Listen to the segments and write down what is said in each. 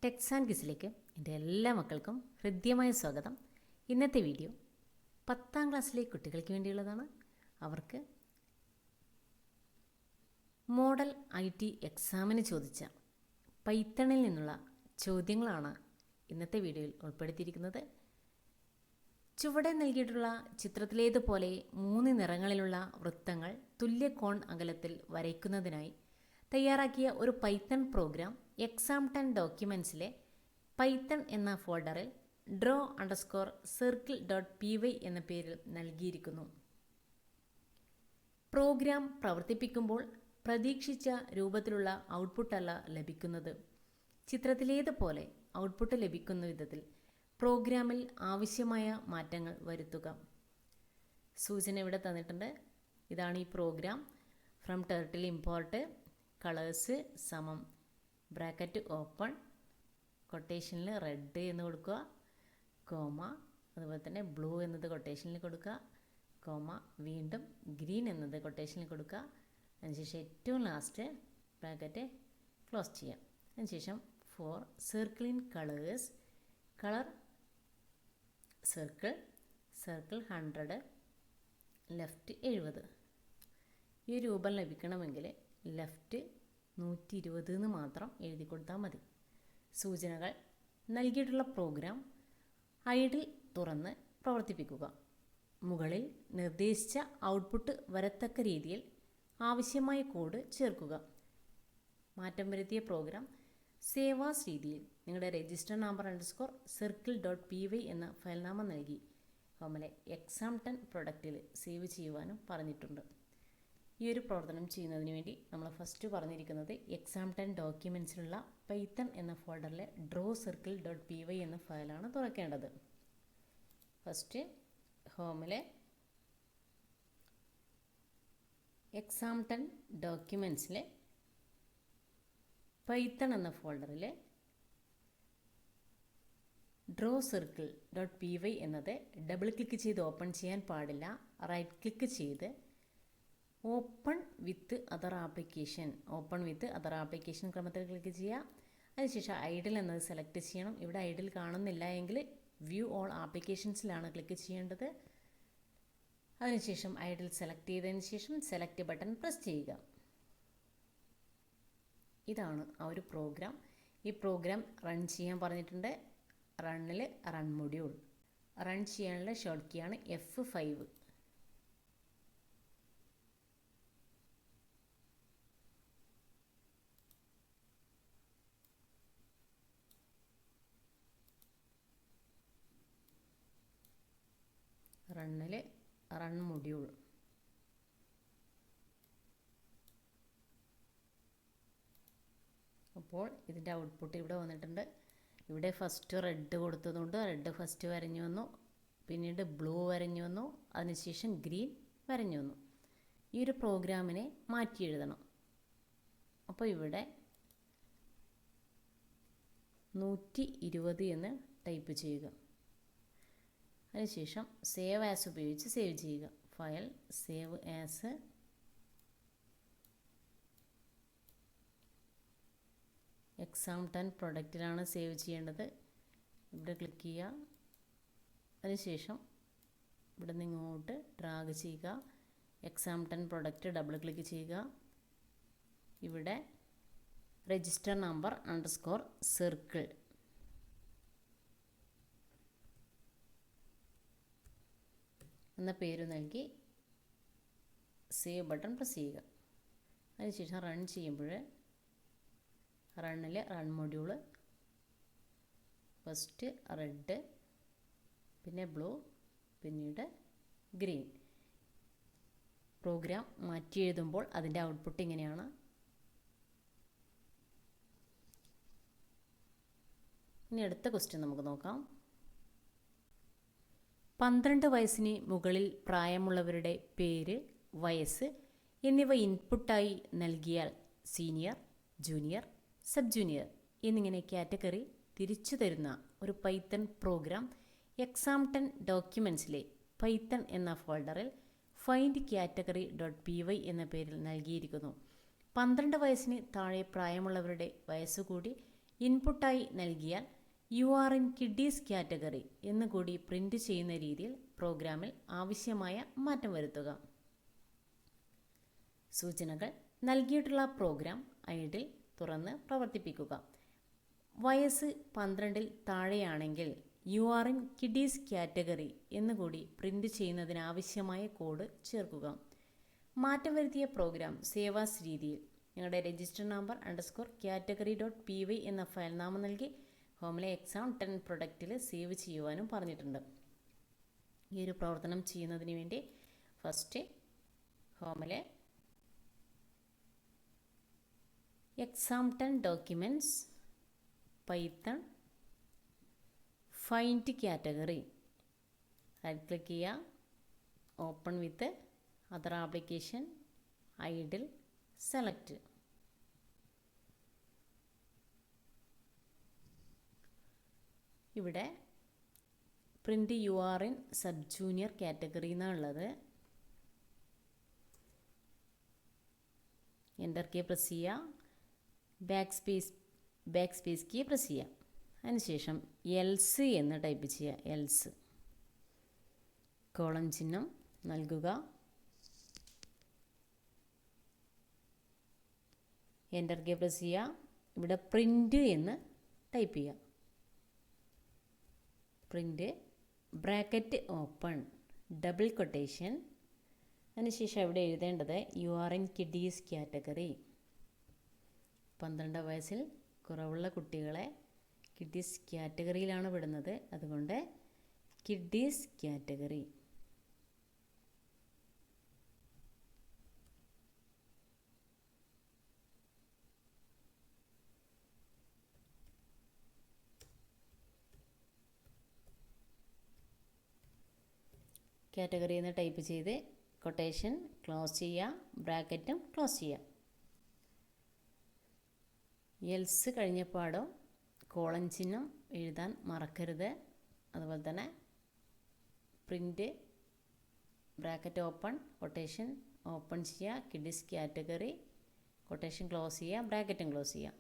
Tex and ക്വിസിലേക്ക് എൻ്റെ എല്ലാ മക്കൾക്കും ഹൃദ്യമായ സ്വാഗതം. ഇന്നത്തെ വീഡിയോ 10ാം ക്ലാസ്സിലെ കുട്ടികൾക്ക് വേണ്ടിയുള്ളതാണ്. അവർക്ക് മോഡൽ IT എക്സാമിന് ചോദിച്ച പൈത്തണിൽ നിന്നുള്ള ചോദ്യങ്ങളാണ് ഇന്നത്തെ വീഡിയോയിൽ ഉൾപ്പെടുത്തിയിരിക്കുന്നത്. ചുവടെ നൽകിയിട്ടുള്ള ചിത്രത്തിലേതുപോലെ 3 നിറങ്ങളിലുള്ള വൃത്തങ്ങൾ തുല്യ കോൺ അകലത്തിൽ വരയ്ക്കുന്നതിനായി തയ്യാറാക്കിയ ഒരു പൈത്തൺ പ്രോഗ്രാം exam10 ഡോക്യുമെൻറ്റ്സിലെ പൈത്തൺ എന്ന ഫോൾഡറിൽ draw_circle.py എന്ന പേരിൽ നൽകിയിരിക്കുന്നു. പ്രോഗ്രാം പ്രവർത്തിപ്പിക്കുമ്പോൾ പ്രതീക്ഷിച്ച രൂപത്തിലുള്ള ഔട്ട്പുട്ടല്ല ലഭിക്കുന്നത്. ചിത്രത്തിലേതുപോലെ ഔട്ട്പുട്ട് ലഭിക്കുന്ന വിധത്തിൽ പ്രോഗ്രാമിൽ ആവശ്യമായ മാറ്റങ്ങൾ വരുത്തുക. സൂചന ഇവിടെ തന്നിട്ടുണ്ട്. ഇതാണ് ഈ program. From turtle import colours സമം ബ്രാക്കറ്റ് ഓപ്പൺ കൊട്ടേഷനിൽ റെഡ് എന്ന് കൊടുക്കുക, കോമ, അതുപോലെ തന്നെ ബ്ലൂ എന്നത് കൊട്ടേഷനിൽ കൊടുക്കുക, കോമ, വീണ്ടും ഗ്രീൻ എന്നത് കൊട്ടേഷനിൽ കൊടുക്കുക. അതിനുശേഷം ഏറ്റവും ലാസ്റ്റ് ബ്രാക്കറ്റ് ക്ലോസ് ചെയ്യാം. അതിനുശേഷം for circle in colours colour circle 100 left 70. ഈ രൂപം ലഭിക്കണമെങ്കിൽ ലെഫ്റ്റ് 120 എന്ന് മാത്രം എഴുതി കൊടുത്താൽ മതി. സൂചനകൾ നൽകിയിട്ടുള്ള പ്രോഗ്രാം ഐഡിൽ തുറന്ന് പ്രവർത്തിപ്പിക്കുക. മുകളിൽ നിർദ്ദേശിച്ച ഔട്ട്പുട്ട് വരത്തക്ക രീതിയിൽ ആവശ്യമായ കോഡ് ചേർക്കുക. മാറ്റം വരുത്തിയ പ്രോഗ്രാം സേവ് ആസ് രീതിയിൽ നിങ്ങളുടെ രജിസ്റ്റർ നമ്പർ _circle.py എന്ന ഫയൽ നാമം നൽകി ഹോമിലെ exam10 പ്രൊഡക്റ്റിൽ സേവ് ചെയ്യുവാനും പറഞ്ഞിട്ടുണ്ട്. ഈ ഒരു പ്രവർത്തനം ചെയ്യുന്നതിന് വേണ്ടി നമ്മൾ ഫസ്റ്റ് പറഞ്ഞിരിക്കുന്നത് exam10 ഡോക്യുമെൻറ്റ്സിലുള്ള പൈത്തൺ എന്ന ഫോൾഡറിലെ draw_circle.py എന്ന ഫയലാണ് തുറക്കേണ്ടത്. ഫസ്റ്റ് ഹോമിലെ exam10 ഡോക്യുമെൻറ്റ്സിലെ പൈത്തൺ എന്ന ഫോൾഡറിൽ draw_circle.py എന്നത് ഡബിൾ ക്ലിക്ക് ചെയ്ത് ഓപ്പൺ ചെയ്യാൻ പാടില്ല. റൈറ്റ് ക്ലിക്ക് ചെയ്ത് ഓപ്പൺ വിത്ത് അതർ ആപ്ലിക്കേഷൻ ക്രമത്തിൽ ക്ലിക്ക് ചെയ്യുക. അതിനുശേഷം ഐഡിൽ എന്നത് സെലക്ട് ചെയ്യണം. ഇവിടെ ഐഡിൽ കാണുന്നില്ല എങ്കിൽ വ്യൂ ഓൾ ആപ്ലിക്കേഷൻസിലാണ് ക്ലിക്ക് ചെയ്യേണ്ടത്. അതിനുശേഷം ഐഡിൽ സെലക്ട് ചെയ്തതിന് ശേഷം സെലക്ട് ബട്ടൺ പ്രസ് ചെയ്യുക. ഇതാണ് ആ ഒരു പ്രോഗ്രാം. ഈ പ്രോഗ്രാം റൺ ചെയ്യാൻ പറഞ്ഞിട്ടുണ്ട്. റണ്ണിൽ റൺ മൊഡ്യൂൾ റൺ ചെയ്യാനുള്ള ഷോർട്ട് കീ ആണ് F5. റണ്ണിൽ റൺ മൊഡ്യൂൾ അപ്പോൾ ഇതിൻ്റെ ഔട്ട്പുട്ട് ഇവിടെ വന്നിട്ടുണ്ട്. ഇവിടെ ഫസ്റ്റ് റെഡ് കൊടുത്തതുകൊണ്ട് റെഡ് ഫസ്റ്റ് വരഞ്ഞു വന്നു, പിന്നീട് ബ്ലൂ വരഞ്ഞു വന്നു, അതിനുശേഷം ഗ്രീൻ വരഞ്ഞു വന്നു. ഈ ഒരു പ്രോഗ്രാമിനെ മാറ്റി എഴുതണം. അപ്പോൾ ഇവിടെ 120 എന്ന് ടൈപ്പ് ചെയ്യുക. അതിനുശേഷം സേവ് ആസ് ഉപയോഗിച്ച് സേവ് ചെയ്യുക. ഫയൽ സേവ് ആസ് exam10 പ്രൊഡക്റ്റിലാണ് സേവ് ചെയ്യേണ്ടത്. ഇവിടെ ക്ലിക്ക് ചെയ്യുക. അതിനുശേഷം ഇവിടെ നിന്ന് ഇങ്ങോട്ട് ഡ്രാഗ് ചെയ്യുക. exam10 പ്രൊഡക്റ്റ് ഡബിൾ ക്ലിക്ക് ചെയ്യുക. ഇവിടെ രജിസ്റ്റർ നമ്പർ _circle എന്ന പേര് നൽകി സേവ് ബട്ടൺ പ്രസ് ചെയ്യുക. അതിനുശേഷം റൺ ചെയ്യുമ്പോൾ റണ്ണിൽ റൺ മൊഡ്യൂൾ ഫസ്റ്റ് റെഡ്, പിന്നെ ബ്ലൂ, പിന്നീട് ഗ്രീൻ. പ്രോഗ്രാം മാറ്റി എഴുതുമ്പോൾ അതിൻ്റെ ഔട്ട്പുട്ട് ഇങ്ങനെയാണ്. ഇനി അടുത്ത ക്വസ്റ്റ്യൻ നമുക്ക് നോക്കാം. 12 വയസ്സിന് മുകളിൽ പ്രായമുള്ളവരുടെ പേര്, വയസ്സ് എന്നിവ ഇൻപുട്ടായി നൽകിയാൽ സീനിയർ, ജൂനിയർ, സബ് ജൂനിയർ എന്നിങ്ങനെ കാറ്റഗറി തിരിച്ചു തരുന്ന ഒരു പൈത്തൺ പ്രോഗ്രാം exam10 ഡോക്യുമെൻറ്റ്സിലെ പൈത്തൺ എന്ന ഫോൾഡറിൽ findCategory.py എന്ന പേരിൽ നൽകിയിരിക്കുന്നു. 12 വയസ്സിന് താഴെ പ്രായമുള്ളവരുടെ വയസ്സുകൂടി ഇൻപുട്ടായി നൽകിയാൽ U are in kiddies category എന്നുകൂടി പ്രിൻ്റ് ചെയ്യുന്ന രീതിയിൽ പ്രോഗ്രാമിൽ ആവശ്യമായ മാറ്റം വരുത്തുക. സൂചനകൾ: നൽകിയിട്ടുള്ള പ്രോഗ്രാം ഐഡിൽ തുറന്ന് പ്രവർത്തിപ്പിക്കുക. വയസ്സ് 12-ൽ താഴെയാണെങ്കിൽ U are in kiddies category എന്നുകൂടി പ്രിൻ്റ് ചെയ്യുന്നതിനാവശ്യമായ കോഡ് ചേർക്കുക. മാറ്റം വരുത്തിയ പ്രോഗ്രാം സേവ് ആസ് രീതിയിൽ നിങ്ങളുടെ രജിസ്റ്റർ നമ്പർ _category.py എന്ന ഫയൽ നാമം നൽകി ഹോമിലെ exam10 പ്രൊഡക്റ്റിൽ സേവ് ചെയ്യുവാനും പറഞ്ഞിട്ടുണ്ട്. ഈ ഒരു പ്രവർത്തനം ചെയ്യുന്നതിന് വേണ്ടി ഫസ്റ്റ് ഹോമിലെ exam10 documents python find category right click ചെയ്യുക. Open with other application IDLE select. ഇവിടെ print you are in sub junior category എന്നാണുള്ളത്. എൻ്റർ കീ പ്രസ് ചെയ്യുക. ബാക്ക് സ്പേസ് കീ പ്രസ് ചെയ്യുക. അതിനുശേഷം എൽസ് എന്ന് ടൈപ്പ് ചെയ്യുക. എൽസ് കോളം ചിഹ്നം നൽകുക. എൻ്റർ കീ പ്രസ് ചെയ്യുക. ഇവിടെ പ്രിൻ്റ് എന്ന് ടൈപ്പ് ചെയ്യുക. Print bracket open double quotation. അതിനുശേഷം ഇവിടെ എഴുതേണ്ടത് U are in kiddies category. 12 വയസ്സിൽ കുറവുള്ള കുട്ടികളെ കിഡീസ് കാറ്റഗറിയിലാണ് വിടുന്നത്. അതുകൊണ്ട് കിഡീസ് കാറ്റഗറി. കാറ്റഗറി എന്ന് ടൈപ്പ് ചെയ്ത് കൊട്ടേഷൻ ക്ലോസ് ചെയ്യുക. ബ്രാക്കറ്റും ക്ലോസ് ചെയ്യുക. എൽസ് കഴിഞ്ഞപാടോ കോളൻ ചിഹ്നം എഴുതാൻ മറക്കരുത്. അതുപോലെ തന്നെ print bracket open quotation open ചെയ്യുക. കിഡീസ് കാറ്റഗറി കൊട്ടേഷൻ ക്ലോസ് ചെയ്യുക. ബ്രാക്കറ്റും ക്ലോസ് ചെയ്യുക.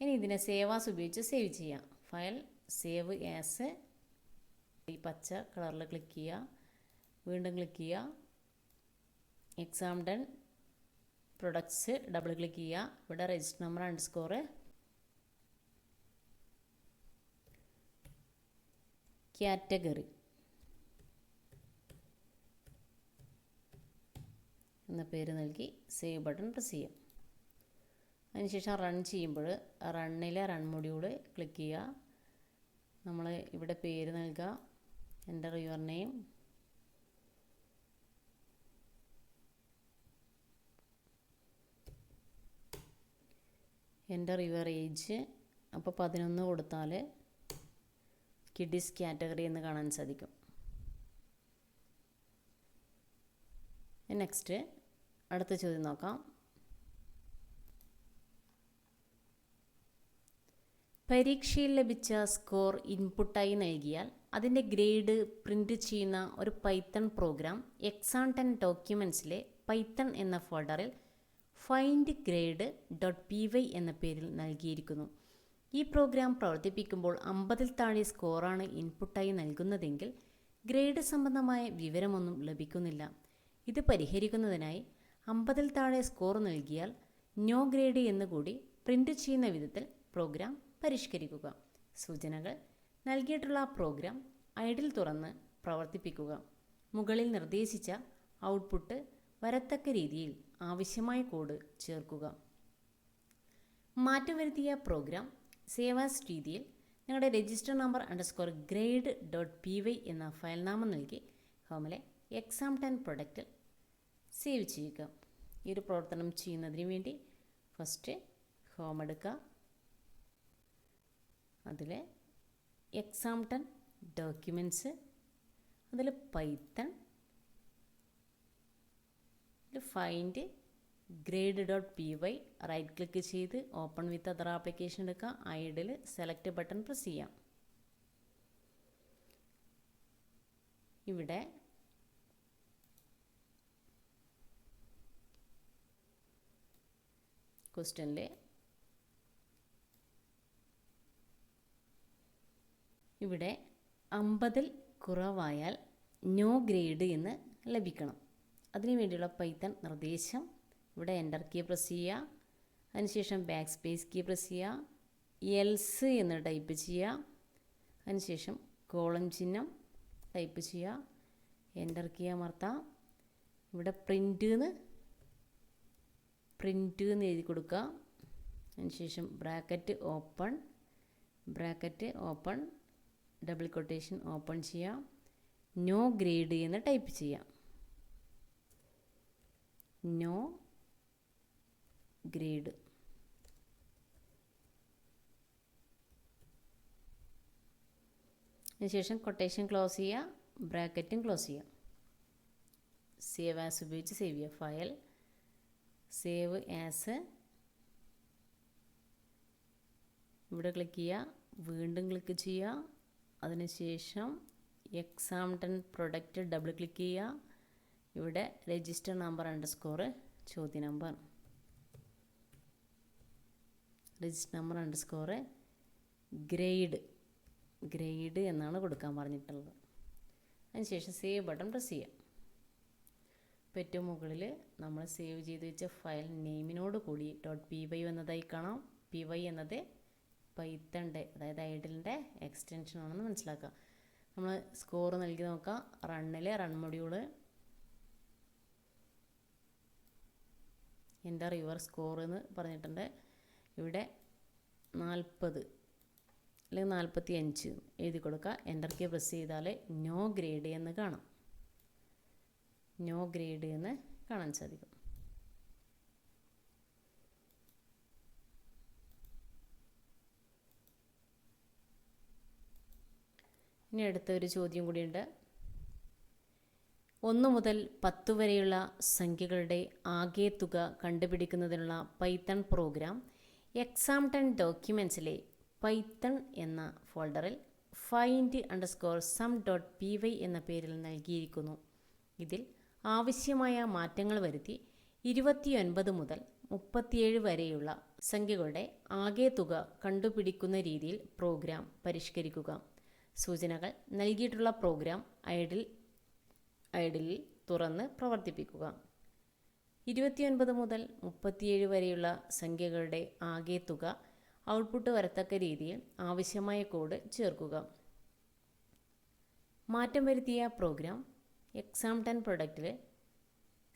ഇനി ഇതിനെ സേവ് ആസ് ഉപയോഗിച്ച് സേവ് ചെയ്യാം. ഫയൽ സേവ് ആസ് ഈ പച്ച കളറിൽ ക്ലിക്ക് ചെയ്യുക. വീണ്ടും ക്ലിക്ക് ചെയ്യുക. exam10 പ്രൊഡക്ട്സ് ഡബിൾ ക്ലിക്ക് ചെയ്യുക. ഇവിടെ രജിസ്റ്റർ നമ്പർ _ കാറ്റഗറി എന്ന പേര് നൽകി സേവ് ബട്ടൺ പ്രസ് ചെയ്യാം. അതിനുശേഷം റൺ ചെയ്യുമ്പോൾ റണ്ണിലെ റൺ മൊഡ്യൂൾ ക്ലിക്ക് ചെയ്യുക. നമ്മൾ ഇവിടെ പേര് നൽകുക. Enter your name. Enter your age. അപ്പോൾ 11 കൊടുത്താൽ കിഡീസ് കാറ്റഗറി എന്ന് കാണാൻ സാധിക്കും. നെക്സ്റ്റ് അടുത്ത ചോദ്യം നോക്കാം. പരീക്ഷയിൽ ലഭിച്ച സ്കോർ ഇൻപുട്ടായി നൽകിയാൽ അതിൻ്റെ ഗ്രേഡ് പ്രിൻ്റ് ചെയ്യുന്ന ഒരു പൈത്തൺ പ്രോഗ്രാം exam10 ഡോക്യുമെൻറ്റ്സിലെ പൈത്തൺ എന്ന ഫോൾഡറിൽ ഫൈൻഡ് grade.py എന്ന പേരിൽ നൽകിയിരിക്കുന്നു. ഈ പ്രോഗ്രാം പ്രവർത്തിപ്പിക്കുമ്പോൾ 50-ൽ താഴെ സ്കോറാണ് ഇൻപുട്ടായി നൽകുന്നതെങ്കിൽ ഗ്രേഡ് സംബന്ധമായ വിവരമൊന്നും ലഭിക്കുന്നില്ല. ഇത് പരിഹരിക്കുന്നതിനായി 50-ൽ താഴെ സ്കോർ നൽകിയാൽ നോ ഗ്രേഡ് എന്നുകൂടി പ്രിൻ്റ് ചെയ്യുന്ന വിധത്തിൽ പ്രോഗ്രാം പരിഷ്കരിക്കുക. സൂചനകൾ: നൽകിയിട്ടുള്ള പ്രോഗ്രാം ഐഡിൽ തുറന്ന് പ്രവർത്തിപ്പിക്കുക. മുകളിൽ നിർദ്ദേശിച്ച ഔട്ട്പുട്ട് വരത്തക്ക രീതിയിൽ ആവശ്യമായ കോഡ് ചേർക്കുക. മാറ്റം വരുത്തിയ പ്രോഗ്രാം സേവ് ആസ് രീതിയിൽ നിങ്ങളുടെ രജിസ്റ്റർ നമ്പർ _grade.py എന്ന ഫയൽ നാമം നൽകി ഹോമിലെ exam10 പ്രൊഡക്റ്റിൽ സേവ് ചെയ്യുക. ഈ ഒരു പ്രവർത്തനം ചെയ്യുന്നതിന് വേണ്ടി ഫസ്റ്റ് ഹോം എടുക്കുക. അതിൽ exam10 ഡോക്യുമെൻറ്റ്സ്, അതിൽ python, find grade.py right click ചെയ്ത് ഓപ്പൺ വിത്ത് അതർ ആപ്ലിക്കേഷൻ എടുക്കുക. ഐഡിൽ സെലക്ട് ബട്ടൺ പ്രസ് ചെയ്യാം. ഇവിടെ ക്വസ്റ്റ്യനിൽ ഇവിടെ 50-ൽ കുറവായാൽ നോ ഗ്രേഡ് എന്ന് ലഭിക്കണം. അതിനു വേണ്ടിയുള്ള പൈത്തൺ നിർദ്ദേശം, ഇവിടെ എൻ്റർ കീ പ്രസ് ചെയ്യുക, അതിനുശേഷം ബാക്ക് സ്പേസ് കീ പ്രസ് ചെയ്യുക, എൽസ് എന്ന് ടൈപ്പ് ചെയ്യുക, അതിനുശേഷം കോളം ചിഹ്നം ടൈപ്പ് ചെയ്യുക, എൻ്റർ കീ അമർത്താം. ഇവിടെ പ്രിൻ്റ് എന്ന് എഴുതി കൊടുക്കുക. അതിനുശേഷം bracket open double quotation open ചെയ്യാം, നോ ഗ്രേഡ് എന്ന് ടൈപ്പ് ചെയ്യാം. No grade. അതിനുശേഷം കൊട്ടേഷൻ ക്ലോസ് ചെയ്യുക, ബ്രാക്കറ്റും ക്ലോസ് ചെയ്യുക. സേവ് ആസ് ഉപയോഗിച്ച് സേവ് ചെയ്യുക. ഫയൽ, സേവ് ആസ്, ഇവിടെ ക്ലിക്ക് ചെയ്യുക, വീണ്ടും ക്ലിക്ക് ചെയ്യുക. അതിനുശേഷം എക്സാംപ്റ്റൻ പ്രൊഡക്റ്റ് ഡബിൾ ക്ലിക്ക് ചെയ്യുക. ഇവിടെ രജിസ്റ്റർ നമ്പർ അണ്ടർസ്കോർ ചോദ്യ number, register number underscore grade എന്നാണ് കൊടുക്കാൻ പറഞ്ഞിട്ടുള്ളത്. അതിനുശേഷം സേവ് ബട്ടൺ പ്രസ് ചെയ്യാം. ഇപ്പോൾ ഏറ്റവും മുകളിൽ നമ്മൾ സേവ് ചെയ്ത് വെച്ച ഫയൽ നെയിമിനോട് കൂടി .py എന്നതായി കാണാം. py എന്നത് പൈത്തണിൻ്റെ, അതായത് ഐഡിലിൻ്റെ എക്സ്റ്റൻഷൻ ആണെന്ന് മനസ്സിലാക്കുക. നമ്മൾ സ്കോർ നൽകി നോക്കാം. Run module enter your score എന്ന് പറഞ്ഞിട്ടുണ്ട്. ഇവിടെ 40 അല്ലെങ്കിൽ 45 എഴുതി കൊടുക്കുക. എൻ്റർ കീ പ്രസ് ചെയ്താൽ നോ ഗ്രേഡ് എന്ന് കാണാം. നോ ഗ്രേഡ് എന്ന് കാണാൻ സാധിക്കും. ഇനി അടുത്ത ഒരു ചോദ്യം കൂടിയുണ്ട്. 1 മുതൽ 10 വരെയുള്ള സംഖ്യകളുടെ ആകെ തുക കണ്ടുപിടിക്കുന്നതിനുള്ള പൈത്തൺ പ്രോഗ്രാം എക്സാംപ്റ്റൻ ഡോക്യുമെൻറ്റ്സിലെ പൈത്തൺ എന്ന ഫോൾഡറിൽ find_sum.py എന്ന പേരിൽ നൽകിയിരിക്കുന്നു. ഇതിൽ ആവശ്യമായ മാറ്റങ്ങൾ വരുത്തി 29 മുതൽ 37 വരെയുള്ള സംഖ്യകളുടെ ആകെ തുക കണ്ടുപിടിക്കുന്ന രീതിയിൽ പ്രോഗ്രാം പരിഷ്കരിക്കുക. സൂചനകൾ നൽകിയിട്ടുള്ള പ്രോഗ്രാം ഐഡിലിൽ തുറന്ന് പ്രവർത്തിപ്പിക്കുക. 29 മുതൽ 37 വരെയുള്ള സംഖ്യകളുടെ ആകെ തുക ഔട്ട്പുട്ട് വരത്തക്ക രീതിയിൽ ആവശ്യമായ കോഡ് ചേർക്കുക. മാറ്റം വരുത്തിയ പ്രോഗ്രാം എക്സാംപ്റ്റൻ പ്രൊഡക്റ്റിൽ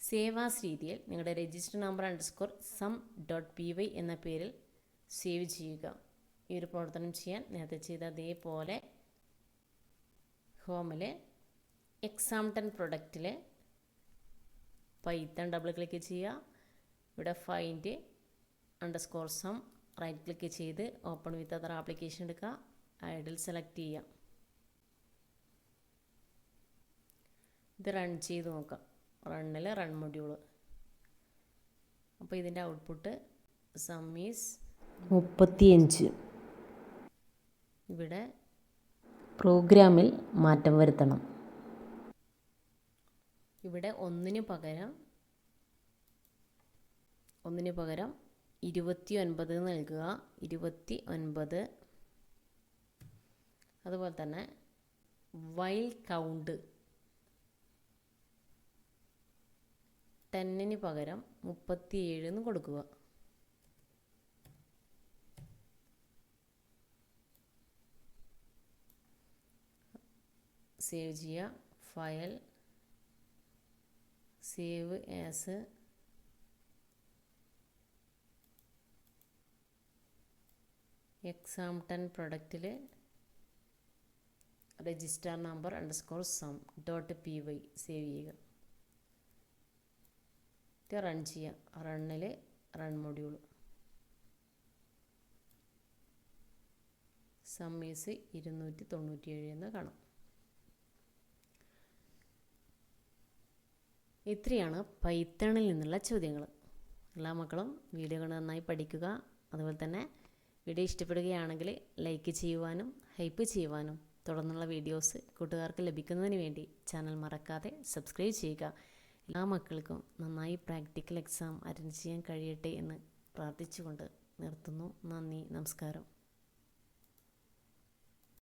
സേവ് ആസ് രീതിയിൽ നിങ്ങളുടെ രജിസ്റ്റർ നമ്പർ _sum.py എന്ന പേരിൽ സേവ് ചെയ്യുക. ഈ ഒരു പ്രവർത്തനം ചെയ്യാൻ നേരത്തെ ചെയ്ത അതേപോലെ ഹോമിൽ എക്സാംപ്റ്റൻ പ്രൊഡക്റ്റിൽ പൈത്തൺ ഡബിൾ ക്ലിക്ക് ചെയ്യുക. ഇവിടെ find_sum റൈറ്റ് ക്ലിക്ക് ചെയ്ത് ഓപ്പൺ വിത്ത് അതർ ആപ്ലിക്കേഷൻ എടുക്കുക. ഐഡിൽ സെലക്ട് ചെയ്യുക. ഇത് റൺ ചെയ്ത് നോക്കാം. Run module. അപ്പോൾ ഇതിൻ്റെ ഔട്ട്പുട്ട് സം ഈസ് 35. ഇവിടെ പ്രോഗ്രാമിൽ മാറ്റം വരുത്തണം. ഇവിടെ ഒന്നിന് പകരം 29 നൽകുക. 29. അതുപോലെ തന്നെ വൈൽ കൗണ്ട് 10ന് പകരം 37 എന്ന് കൊടുക്കുക. സേവ് ചെയ്യുക. ഫയൽ, സേവ് ആസ്, എക്സാംപ്റ്റൻ പ്രൊഡക്റ്റിൽ രജിസ്റ്റർ നമ്പർ _sum.py സേവ് ചെയ്യുക. റൺ ചെയ്യുക. Run module. സം ഈസ് 297 എന്ന് കാണാം. ഇത്രയാണ് പൈത്തണിൽ നിന്നുള്ള ചോദ്യങ്ങൾ. എല്ലാ മക്കളും വീഡിയോ കണ്ട് നന്നായി പഠിക്കുക. അതുപോലെ തന്നെ വീഡിയോ ഇഷ്ടപ്പെടുകയാണെങ്കിൽ ലൈക്ക് ചെയ്യുവാനും ഹൈപ്പ് ചെയ്യുവാനും തുടർന്നുള്ള വീഡിയോസ് കൂട്ടുകാർക്ക് ലഭിക്കുന്നതിന് വേണ്ടി ചാനൽ മറക്കാതെ സബ്സ്ക്രൈബ് ചെയ്യുക. എല്ലാ മക്കൾക്കും നന്നായി പ്രാക്ടിക്കൽ എക്സാം അറ്റൻഡ് ചെയ്യാൻ കഴിയട്ടെ എന്ന് പ്രാർത്ഥിച്ചുകൊണ്ട് നിർത്തുന്നു. നന്ദി, നമസ്കാരം.